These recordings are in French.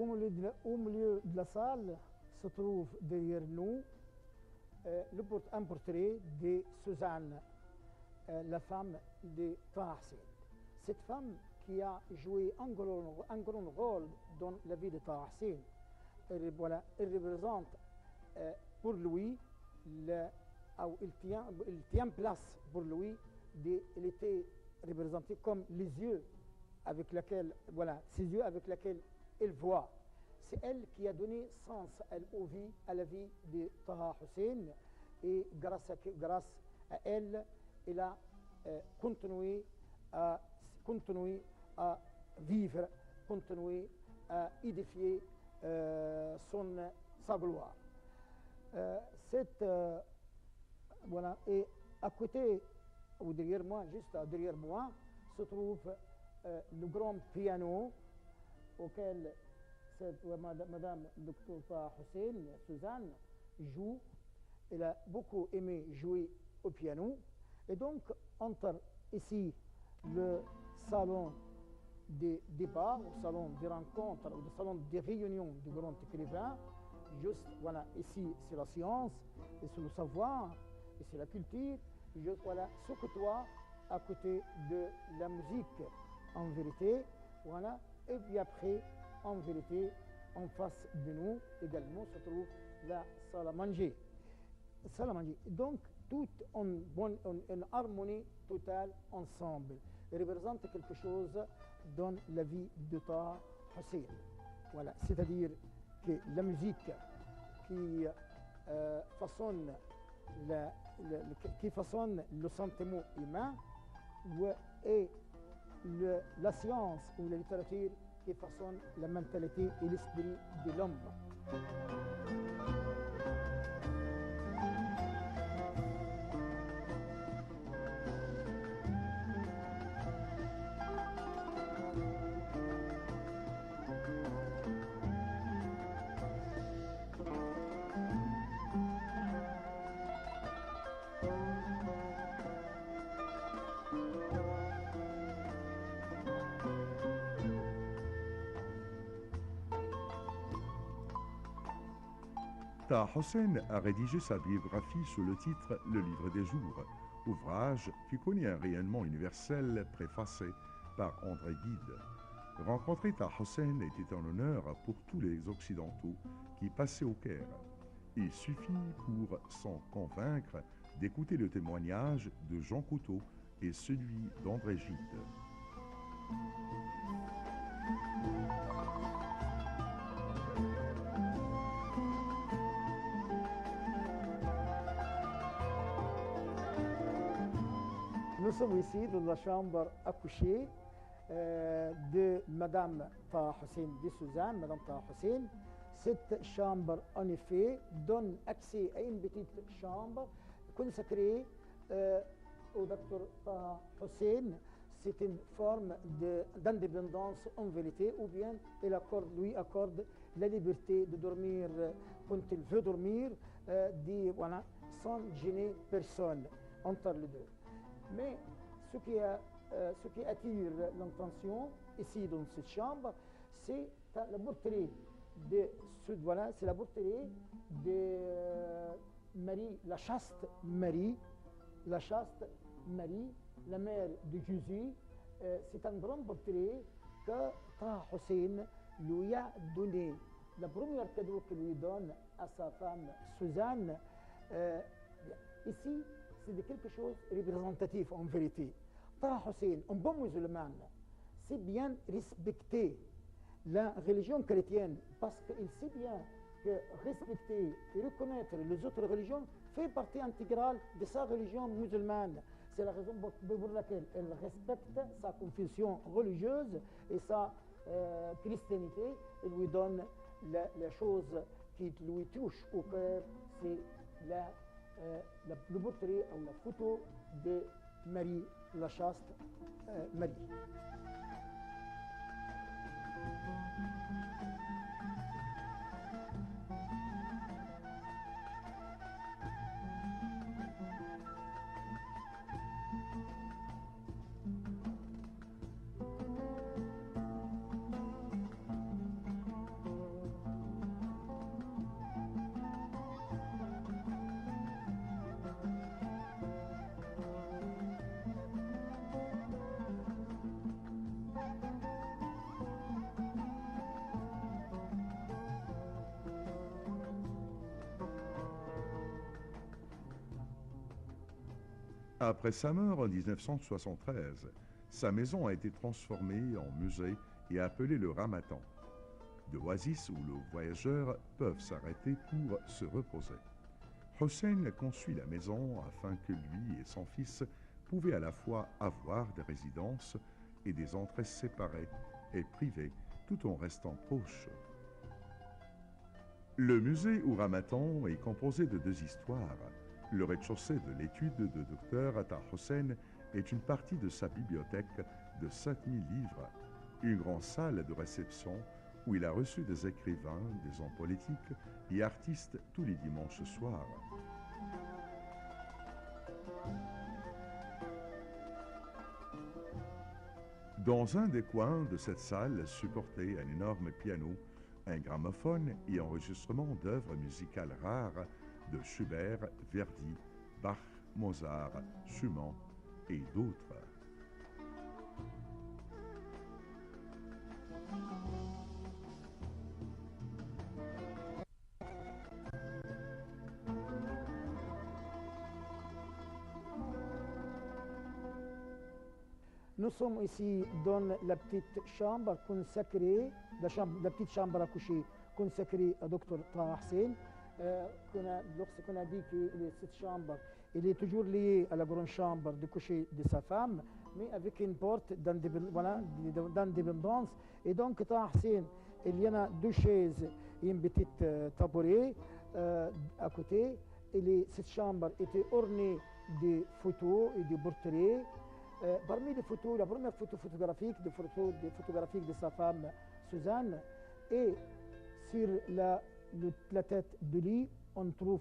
Au milieu de la salle se trouve derrière nous un portrait de Suzanne, la femme de Taha Hussein. Cette femme qui a joué un grand rôle dans la vie de Taha Hussein, elle représente pour lui, il tient place pour lui, il était représenté comme les yeux avec lesquels, ses yeux avec lesquels il voit. C'est elle qui a donné sens à la vie de Taha Hussein, et grâce à elle, il a continué à vivre, continué à édifier sa gloire. Et à côté, ou derrière moi, juste derrière moi, se trouve le grand piano auquel Madame Dr Taha Hussein, Suzanne, joue. Elle a beaucoup aimé jouer au piano. Et donc, entre ici le salon des débats, le salon des rencontres, le salon des réunions du grand écrivain, juste, ici c'est la science, et c'est le savoir, et c'est la culture, juste, se côtoie à côté de la musique en vérité, et puis après, en vérité, en face de nous également se trouve la salle à manger. Donc, tout en harmonie totale ensemble. Il représente quelque chose dans la vie de Taha Hussein. C'est-à-dire que la musique qui façonne le sentiment humain, et la science ou la littérature qui façonne la mentalité et l'esprit de l'homme. Taha Hussein a rédigé sa biographie sous le titre Le Livre des Jours, ouvrage qui connaît un rayonnement universel préfacé par André Gide. Rencontrer Taha Hussein était un honneur pour tous les Occidentaux qui passaient au Caire. Il suffit pour s'en convaincre d'écouter le témoignage de Jean Cocteau et celui d'André Gide. Nous sommes ici dans la chambre à coucher de Madame Taha Hussein de Suzanne, Madame Taha Hussein. Cette chambre, en effet, donne accès à une petite chambre consacrée au docteur Taha Hussein. C'est une forme d'indépendance en vérité, ou bien il lui accorde la liberté de dormir quand il veut dormir, sans gêner personne entre les deux. Mais ce qui attire l'attention ici dans cette chambre, c'est le portrait de Marie, la chaste Marie, la mère de Jésus. C'est un grand portrait que Taha Hussein lui a donné. Le premier cadeau qu'il lui donne à sa femme Suzanne, ici, c'est de quelque chose de représentatif en vérité. Taha Hussein, un bon musulman, sait bien respecter la religion chrétienne, parce qu'il sait bien que respecter et reconnaître les autres religions fait partie intégrale de sa religion musulmane. C'est la raison pour laquelle elle respecte sa confession religieuse et sa christianité. Elle lui donne la chose qui lui touche au cœur, c'est le portrait ou la photo de Marie, la chaste Marie. Après sa mort en 1973, sa maison a été transformée en musée et appelée le Ramatan, de oasis où les voyageurs peuvent s'arrêter pour se reposer. Hossein construit la maison afin que lui et son fils pouvaient à la fois avoir des résidences et des entrées séparées et privées tout en restant proches. Le musée au Ramatan est composé de deux histoires. Le rez-de-chaussée de l'étude de Dr Atta Hossein est une partie de sa bibliothèque de 5000 livres, une grande salle de réception où il a reçu des écrivains, des hommes politiques et artistes tous les dimanches soirs. Dans un des coins de cette salle supportait un énorme piano, un gramophone et enregistrement d'œuvres musicales rares de Schubert, Verdi, Bach, Mozart, Schumann et d'autres. Nous sommes ici dans la petite chambre consacrée, la petite chambre à coucher consacrée à Dr Taha Hussein. Lorsqu'on a dit que cette chambre elle est toujours liée à la grande chambre de coucher de sa femme, mais avec une porte d'indépendance. Et donc Taha Hussein, il y en a deux chaises et une petite tabouret à côté. Et cette chambre était ornée de photos et de portraits. Parmi les photos, la première photo photographique, des photographiques de sa femme Suzanne, et sur la tête du lit, on trouve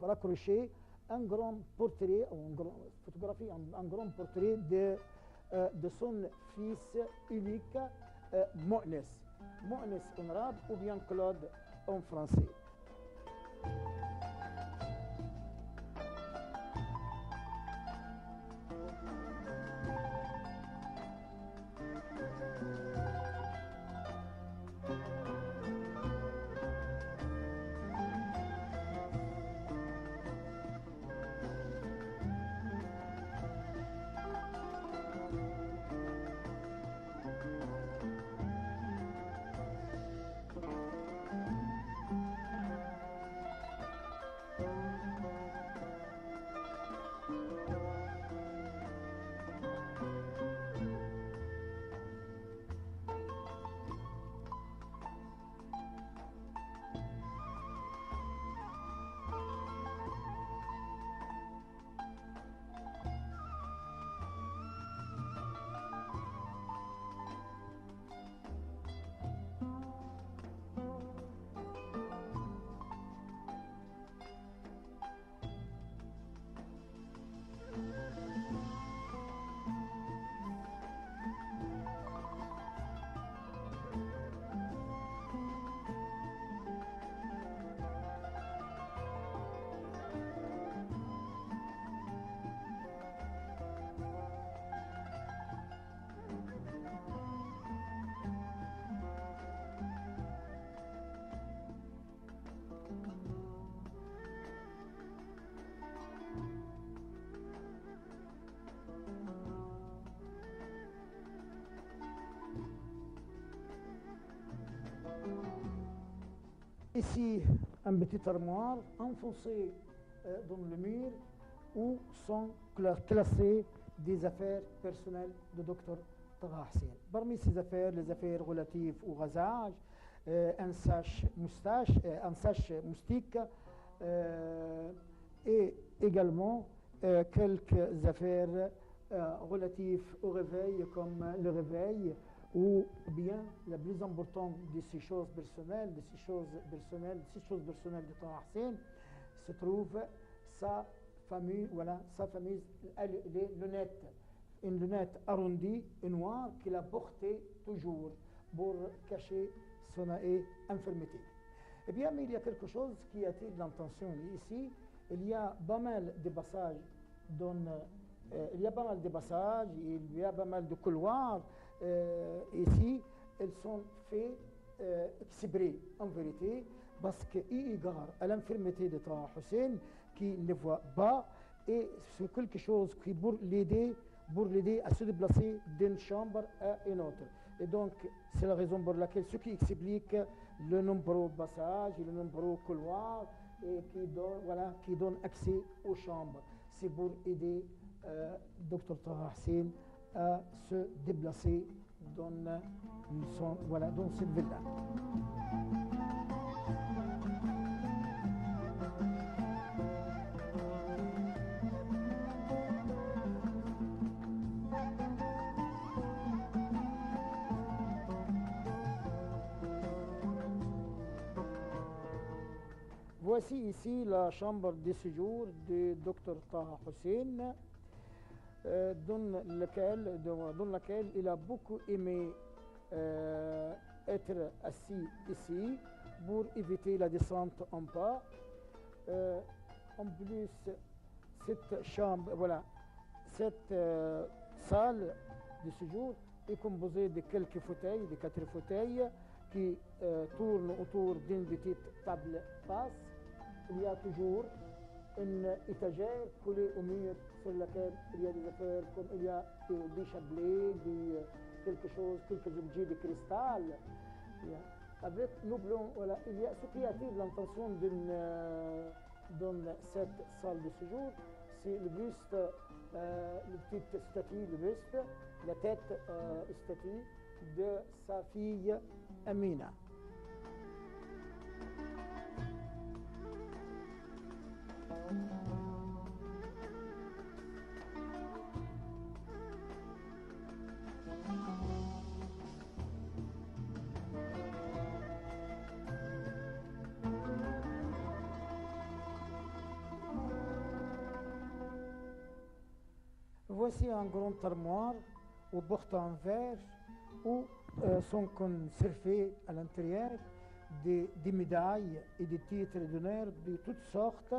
raccroché un grand portrait, un grand portrait de son fils unique, Mo'nes en arabe ou bien Claude en français. Ici, un petit armoire enfoncé dans le mur où sont classées des affaires personnelles de Dr Taha Hussein. Parmi ces affaires, les affaires relatives au rasage, un sache moustique et également quelques affaires relatives au réveil comme le réveil ou bien la plus importante de ces choses personnelles, de ces choses personnelles de Taha Hussein, se trouve sa fameuse lunette, une lunette arrondie et noire qu'il a portée toujours pour cacher son infirmité. Eh bien, mais il y a quelque chose qui attire l'attention ici. Il y a pas mal de passages il y a pas mal de passages, il y a pas mal de couloirs. Ici, elles sont faites exprès en vérité parce qu'il égare à l'infirmité de Taha Hussein qui ne voit pas et c'est quelque chose qui pour l'aider à se déplacer d'une chambre à une autre. Et donc, c'est la raison pour laquelle ce qui explique le nombreux passages et le nombreux couloirs et qui donne accès aux chambres. C'est pour aider Dr Taha Hussein à se déplacer dans cette villa. Voici ici la chambre de séjour du Dr Taha Hussein, dans laquelle il a beaucoup aimé être assis ici pour éviter la descente en bas. En plus, cette chambre, cette salle de séjour est composée de quelques fauteuils, de 4 fauteuils qui tournent autour d'une petite table basse. Il y a toujours une étagère collée au mur sur laquelle il y a des affaires comme il y a des chabelets, quelques objets de cristal. Avec nous, il y a ce qui attire l'attention dans cette salle de séjour, c'est le buste, le petit statue, le buste, la tête statue de sa fille Amina. Voici un grand armoire aux portes en verre où sont conservés à l'intérieur des médailles et des titres d'honneur de toutes sortes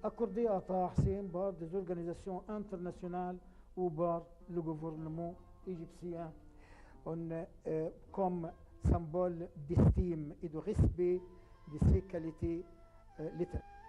accordés à Taha Hussein par des organisations internationales ou par le gouvernement égyptien comme symbole d'estime et de respect de ses qualités littéraires.